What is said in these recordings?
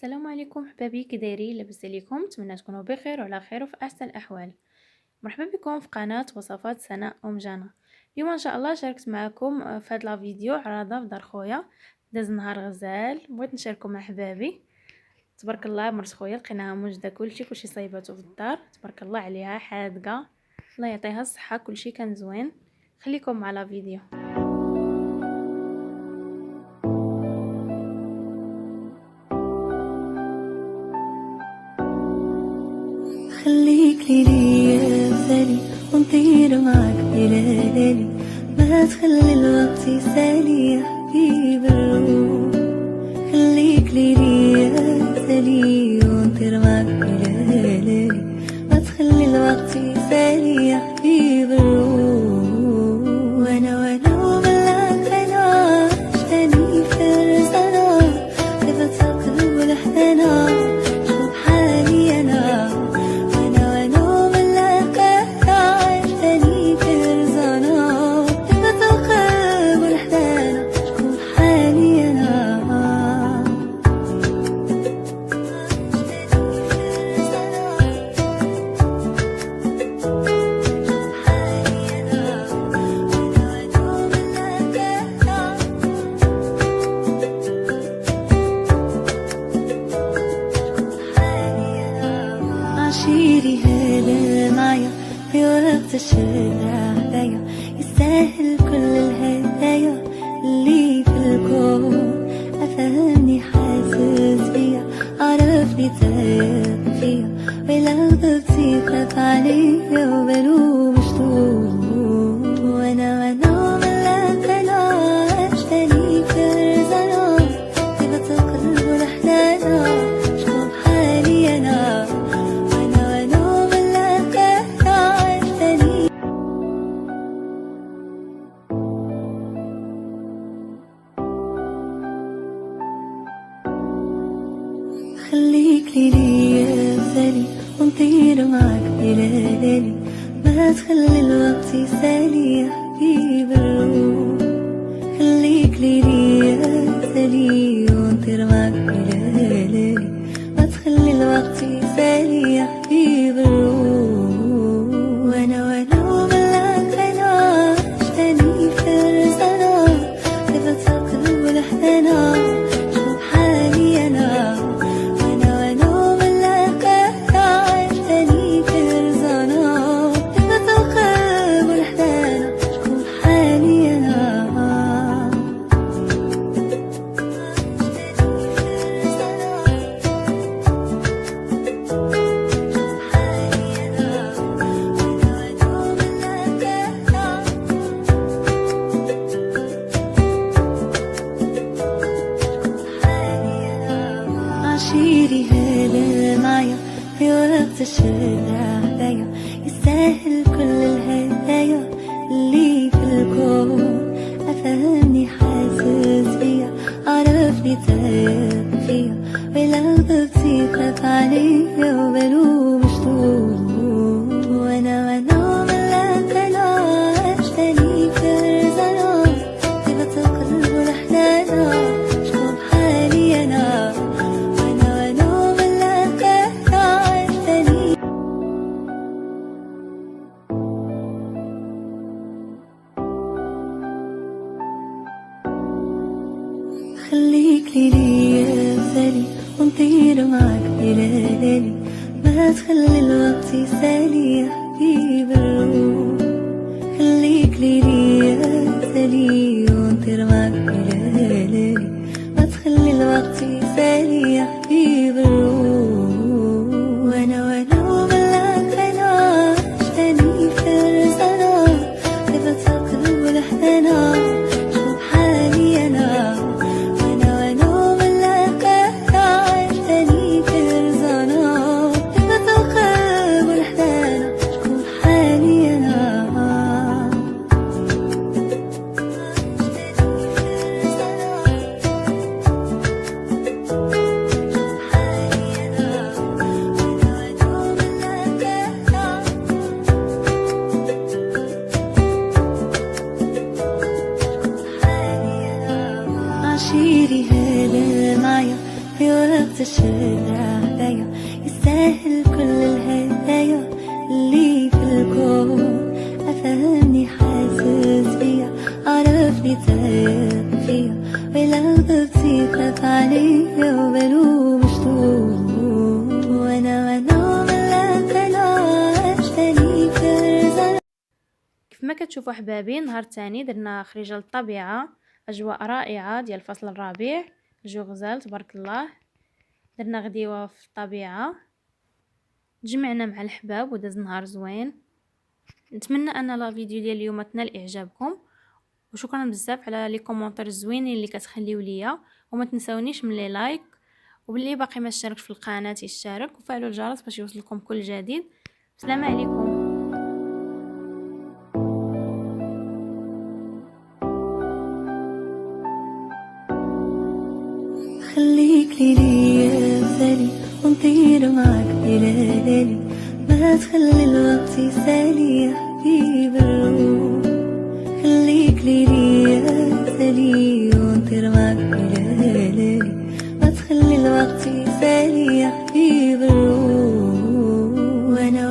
السلام عليكم حبابي، كي دايرين؟ لاباس عليكم؟ نتمنى تكونوا بخير وعلى خير وفي احسن الاحوال. مرحبا بكم في قناه وصفات سناء جانا. اليوم ان شاء الله شاركت معكم في هذا الفيديو عراضه في دار خويا. داز نهار غزال، بغيت نشاركو مع حبابي. تبارك الله مرت خويا لقيناها موجده كلشي صايباتو في الدار، تبارك الله عليها حادقه، الله يعطيها الصحه، كلشي كان زوين. خليكم مع لا فيديو. خليك لي يا غزالي ونطير معك بليالي، ما تخلي الوقت يسالي يا حبيب الروح. خليك لي يا غزالي ونطير معك بليالي، ما تخلي الوقت يسالي يا حبيب الروح. وانا وملاك انا عشتني فرزانة، كيف تقلب الحنانة شوف حالي انا. عشيري هذا معايا في وقت الشارع عليا، يستاهل كل الهدايا اللي في الكون. أفهمني حاسس بيا، عرفني تايه فيا، ولو ضبطي خاف عليا وبلو مشتوق. وانا ملاك انا عشتني فرزانة، كيف تقلب الحنانة شوف حالي انا. خليك لي يا غزالي ونطير معك بليالي، ما تخلي الوقت يسالي يا حبيب الروح. خليك لي يا غزالي ونطير معك بليالي، ما تخلي الوقت يسالي يا حبيب الروح. وانا وملاك انا عشتني فرزانة، كيف تقلب الحنانة شوف حالي انا. عشيري هذا معايا في وقت الشارع عليا، يستاهل كل الهدايا اللي في الكون. أفهمني حاسس بيا، عرفني تايه فيا، ولو ضبطي خاف عليا وبلو مشتوق. وانا ملاك انا عشتني فرزانة، كيف تقلب الحنانة شوف حالي انا. خليك لي يا غزالي ونطير معك بليالي، ما تخلي الوقت يسالي يا حبيب الروح. خليك لي يا غزالي ونطير معك بليالي، ما تخلي الوقت يسالي يا حبيب الروح. وانا وملاك انا عشتني فرزانة، كيف تقلب الحنانة شوف حالي انا. حالي الشارع هدايا يستاهل كل الهدايا اللي في الكون. أفهمني حاسس بيا عرفني تايه فيا ولا غضبتي خاف عليا وبلوم مشتوم وانا ملقتناش تاني فرزانة. كيف ما كتشوفوا احبابي، نهار تاني درنا خريجة للطبيعة، اجواء رائعة ديال الفصل الرابع، جو غزال تبارك الله. درنا غديوة في الطبيعة، تجمعنا مع الحباب وداز نهار زوين. نتمنى ان لا فيديو ديال اليوم تنال اعجابكم، وشكرا بزاف على لي كومونتير الزوينين اللي كتخليو ليا، وما تنساونيش من لي لايك، وباللي باقي ما اشتركش في القناه يشترك وفعلوا الجرس باش يوصلكم كل جديد. السلام عليكم. خليك ليا مثالي ونطير معاك بلا ليالي، ما تخلي الوقت يسالي يا حبيب الروح. خليك ليا مثالي ونطير معاك بلا ليالي، ما تخلي الوقت يسالي يا حبيب الروح. وانا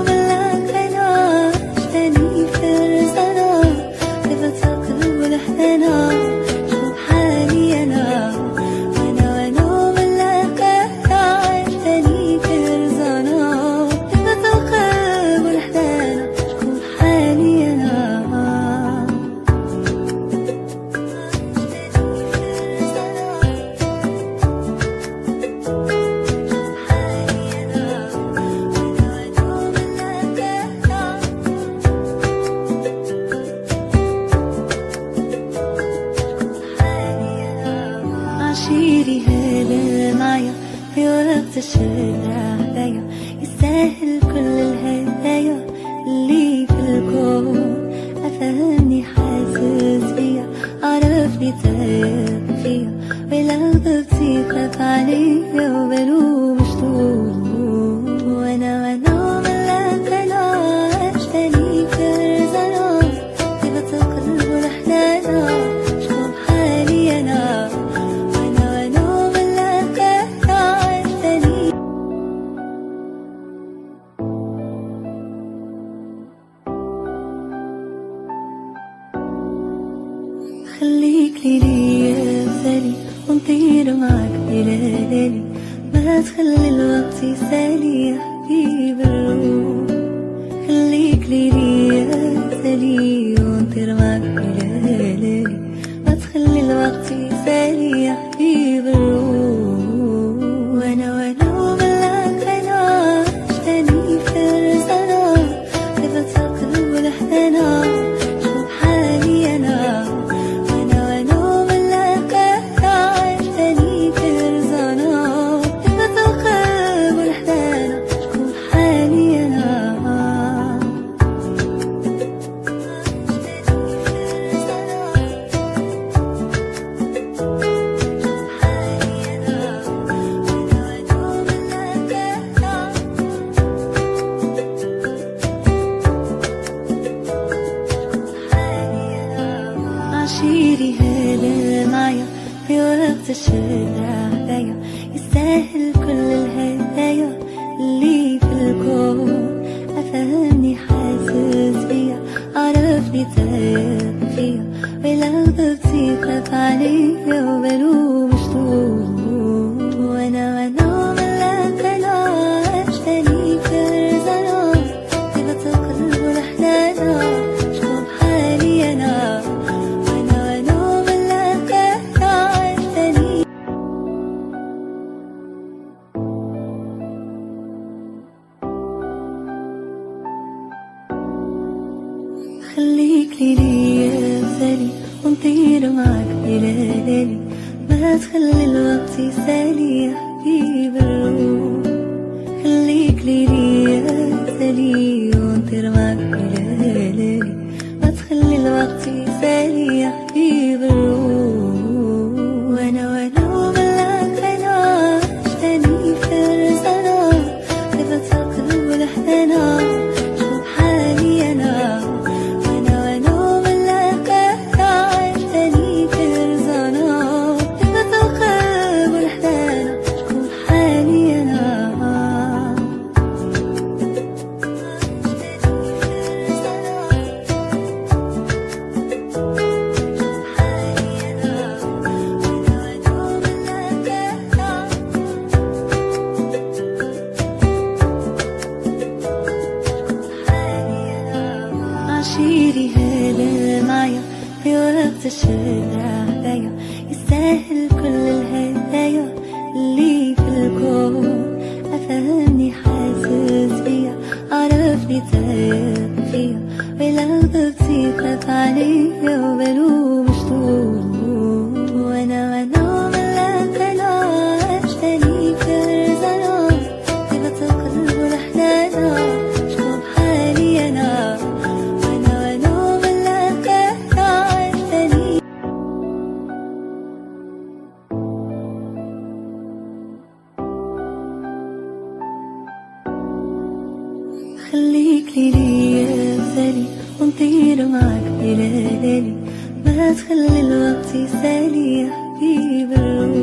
ملقتناش تاني فرزانة، صفة القلب والحنانة شوف حالي انا. عشيري هلا معايا في وقت الشارع هدايا يستاهل كل الهدايا اللي في الكون. أفهمني حاسس بيا عرفني تايه فيا ولا غضبتي خاف عليا وبلوم مشتوم وانا ملقتناش تاني فرزانة، صفة القلب والحنانة شوف حالي انا. خليك ليا مثالي ونطير معاك بلا ليالي، ما تخلي الوقت يسالي يا حبيب الروح. خليك ليا مثالي ونطير معاك بلا ليالي، ما تخلي الوقت يسالي يا حبيب الروح. وانا ملقتناش تاني فرزانة، صفة القلب والحنانة شوف حالي انا. عشيري هلا معايا في وقت الشارع هدايا يستاهل كل الهدايا اللي في الكون. أفهمني حاسس بيا عرفني تايه فيا ولا غضبتي خاف عليا وبلوم مشتوم وانا ملقتناش تاني فرزانة، صفة القلب والحنانة شوف حالي انا. خليك ليا مثالي ونطير معاك بلا ليالي، ما تخلي الوقت يسالي يا حبيب الروح. خليك ليا مثالي ونطير معاك بلا ليالي، ما تخلي الوقت يسالي يا حبيب الروح. وانا ملقتناش تاني فرزانة، صفة القلب والحنانة شوف حالي انا. تاني فرزانة، صفة القلب والحنانة شكون الشارع بيا يستاهل كل الهدايا اللي في الكون. أفهمني حاسس بيا عرفني تايه فيا ولو ضبطي خاف عليا وبلوم شطوط. وانا من لك انا عشتني كرزنا طيبة القلب والحنانة شكون بحالي انا. وانا من لك انا عشتني خليك ليا مثالي ونطير معاك بلا ليالي ما تخلي الوقت يسالي يا حبيب الروح.